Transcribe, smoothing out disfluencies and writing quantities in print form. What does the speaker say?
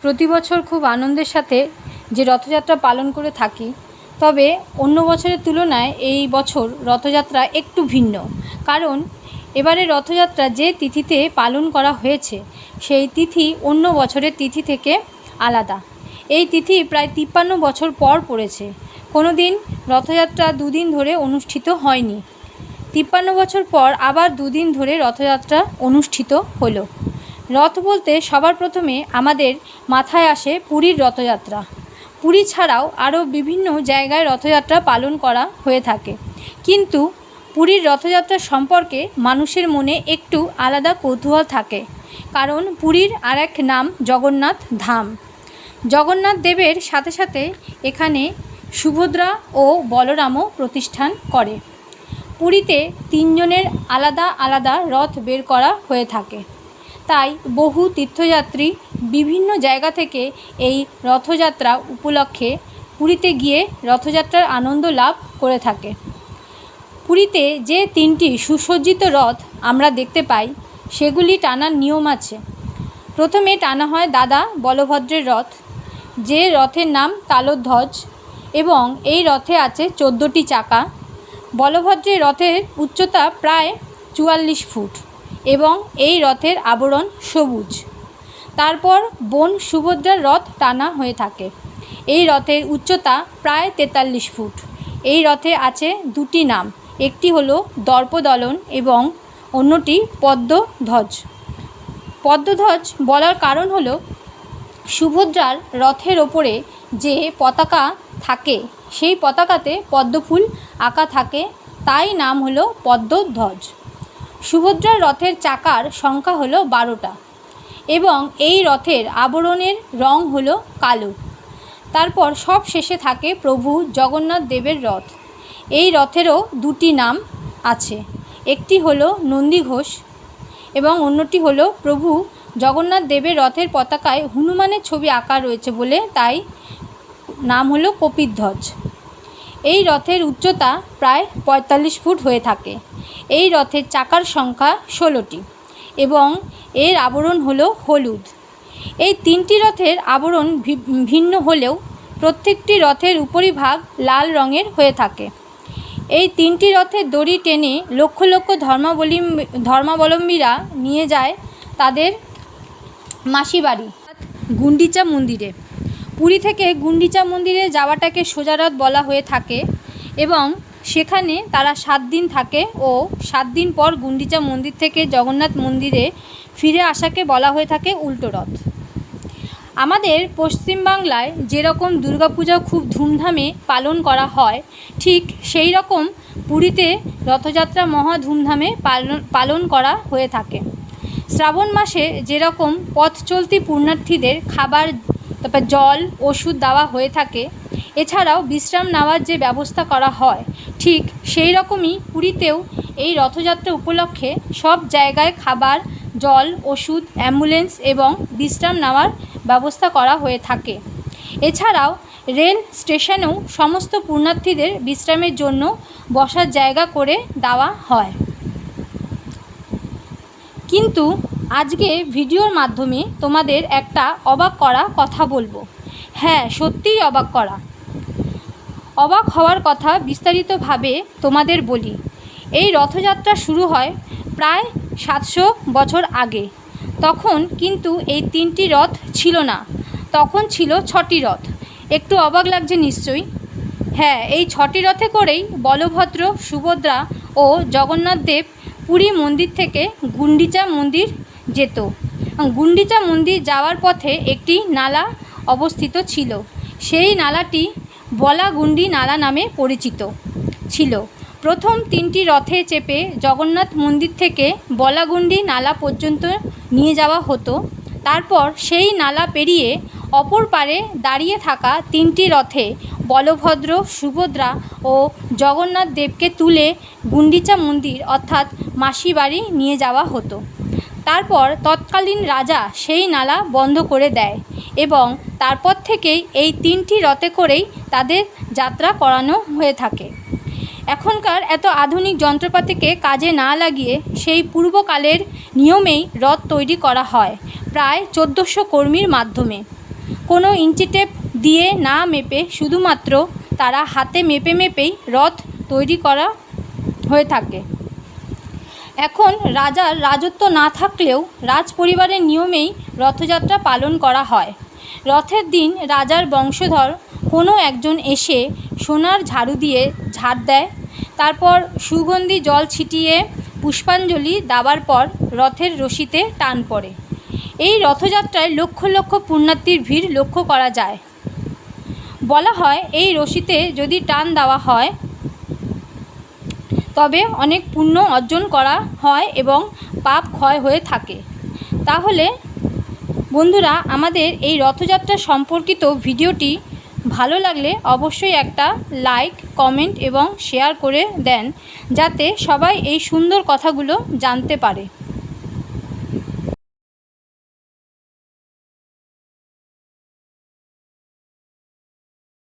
প্রতি বছর খুব আনন্দের সাথে যে রথযাত্রা পালন করে থাকি, তবে অন্য বছরের তুলনায় এই বছর রথযাত্রা একটু ভিন্ন। কারণ এবারে রথযাত্রা যে তিথিতে পালন করা হয়েছে সেই তিথি অন্য বছরের তিথি থেকে আলাদা। এই তিথি প্রায় 53 বছর পর পড়েছে। কোনো দিন রথযাত্রা দুদিন ধরে অনুষ্ঠিত হয়নি। 53 বছর পর আবার দুদিন ধরে রথযাত্রা অনুষ্ঠিত হলো। রথ বলতে সবার প্রথমে আমাদের মাথায় আসে পুরীর রথযাত্রা। পুরী ছাড়াও আরও বিভিন্ন জায়গায় রথযাত্রা পালন করা হয়ে থাকে, কিন্তু পুরীর রথযাত্রা সম্পর্কে মানুষের মনে একটু আলাদা কৌতূহল থাকে। কারণ পুরীর আরেক নাম জগন্নাথ ধাম। জগন্নাথ দেবের সাথে সাথে এখানে সুভদ্রা ও বলরামও প্রতিষ্ঠান করে। পুরীতে 3 জনের আলাদা আলাদা রথ বের করা হয়ে থাকে। তাই বহু তীর্থযাত্রী বিভিন্ন জায়গা থেকে এই রথযাত্রা উপলক্ষে পুরীতে গিয়ে রথযাত্রার আনন্দ লাভ করে থাকে। পুরীতে যে 3টি সুসজ্জিত রথ আমরা দেখতে পাই সেগুলি টানার নিয়ম আছে। প্রথমে টানা হয় দাদা বলভদ্রের রথ, যে রথের নাম তালধ্বজ, এবং এই রথে আছে 14টি চাকা। বলভদ্রের রথের উচ্চতা প্রায় 44 ফুট এবং এই রথের আবরণ সবুজ। তারপর বোন সুভদ্রার রথ টানা হয়ে থাকে। এই রথের উচ্চতা প্রায় 43 ফুট। এই রথে আছে 2টি নাম, একটি হলো দর্পদলন এবং অন্যটি পদ্মধ্বজ। পদ্মধ্বজ বলার কারণ হলো সুভদ্রার রথের ওপরে যে পতাকা থাকে সেই পতাকাতে পদ্মফুল আঁকা থাকে, তাই নাম হলো পদ্মধ্বজ। সুভদ্রার রথের চাকার সংখ্যা হলো 12টা এবং এই রথের আবরণের রং হলো কালো। তারপর সব শেষে থাকে প্রভু জগন্নাথ দেবের রথ। এই রথেরও 2টি নাম আছে, একটি হলো নন্দীঘোষ এবং অন্যটি হলো প্রভু জগন্নাথ দেবের রথের পতাকায় হনুমানের ছবি আঁকা রয়েছে বলে তাই নাম হলো কপিধ্বজ। এই রথের উচ্চতা প্রায় 45 ফুট হয়ে থাকে। এই রথের চাকার সংখ্যা 16টি এবং এর আবরণ হলো হলুদ। এই 3টি রথের আবরণ ভিন্ন হলেও প্রত্যেকটি রথের উপরিভাগ লাল রঙের হয়ে থাকে। এই 3টি রথের দড়ি টেনে লক্ষ লক্ষ ধর্মাবলম্বীরা নিয়ে যায় তাদের মাসি বাড়ি গুন্ডিচা মন্দিরে। পুরী থেকে গুন্ডিচা মন্দিরে যাওয়াটাকে সোজা রথ বলা হয়ে থাকে এবং সেখানে তারা 7 দিন থাকে ও 7 দিন পর গুন্ডিচা মন্দির থেকে জগন্নাথ মন্দিরে ফিরে আসাকে বলা হয়ে থাকে উল্টো রথ। আমাদের পশ্চিমবাংলায় যেরকম দুর্গাপূজা খুব ধুমধামে পালন করা হয়, ঠিক সেই রকম পুরীতে রথযাত্রা মহা ধুমধামে পালন করা হয়ে থাকে। শ্রাবণ মাসে যেরকম পথ চলতি পুণ্যার্থীদের খাবার, তারপর জল, ওষুধ দেওয়া হয়ে থাকে, এছাড়াও বিশ্রাম নেওয়ার যে ব্যবস্থা করা হয়, ঠিক সেই রকমই পুরীতেও এই রথযাত্রা উপলক্ষে সব জায়গায় খাবার, জল, ওষুধ, অ্যাম্বুলেন্স এবং বিশ্রাম নেওয়ার ব্যবস্থা করা হয়ে থাকে। এছাড়াও রেল স্টেশনেও সমস্ত পুণ্যার্থীদের বিশ্রামের জন্য বসার জায়গা করে দেওয়া হয়। কিন্তু আজকে ভিডিওর মাধ্যমে তোমাদের একটা অবাক করা কথা বলবো। হ্যাঁ, সত্যিই অবাক হওয়ার কথা বিস্তারিতভাবে তোমাদের বলি। এই রথযাত্রা শুরু হয় প্রায় 700 বছর আগে। তখন কিন্তু এই 3টি রথ ছিল না, তখন ছিল 6টি রথ। একটু অবাক লাগছে নিশ্চয়ই। হ্যাঁ, এই 6টি রথে করেই বলভদ্র, সুভদ্রা ও জগন্নাথ দেব পুরী মন্দির থেকে গুন্ডিচা মন্দির যেত। গুন্ডিচা মন্দির যাওয়ার পথে একটি নালা অবস্থিত ছিল। সেই নালাটি বলাগুন্ডি নালা নামে পরিচিত ছিল। প্রথম 3টি রথে চেপে জগন্নাথ মন্দির থেকে বলাগুন্ডি নালা পর্যন্ত নিয়ে যাওয়া হতো। তারপর সেই নালা পেরিয়ে অপর পারে দাঁড়িয়ে থাকা 3টি রথে বলভদ্র, সুভদ্রা ও জগন্নাথ দেবকে তুলে গুন্ডিচা মন্দির অর্থাৎ মাসি বাড়ি নিয়ে যাওয়া হতো। তারপর তৎকালীন রাজা সেই নালা বন্ধ করে দেয় এবং তারপর থেকেই এই 3টি রথে করেই তাদের যাত্রা করানো হয়ে থাকে। এখনকার এত আধুনিক যন্ত্রপাতিকে কাজে না লাগিয়ে সেই পূর্বকালের নিয়মেই রথ তৈরি করা হয় প্রায় 1400 কর্মীর মাধ্যমে। কোনো ইঞ্চি টেপ দিয়ে না মেপে শুধুমাত্র তারা হাতে মেপে মেপেই রথ তৈরি করা হয়ে থাকে। এখন রাজার রাজত্ব না থাকলেও রাজ পরিবারের নিয়মেই রথযাত্রা পালন করা হয়। রথের দিন রাজার বংশধর কোনো একজন এসে সোনার ঝাড়ু দিয়ে ঝাড় দেয়, তারপর সুগন্ধি জল ছিটিয়ে পুষ্পাঞ্জলি দেওয়ার পর রথের রশিতে টান পড়ে। এই রথযাত্রায় লক্ষ লক্ষ পুণ্যার্থীর ভিড় লক্ষ্য করা যায়। বলা হয় এই রশিতে যদি টান দেওয়া হয় তবে অনেক পুণ্য অর্জন করা হয় এবং পাপ ক্ষয় হয়ে থাকে। তাহলে বন্ধুরা, আমাদের এই রথযাত্রা সম্পর্কিত ভিডিওটি ভালো লাগলে অবশ্যই একটা লাইক, কমেন্ট এবং শেয়ার করে দেন, যাতে সবাই এই সুন্দর কথাগুলো জানতে পারে।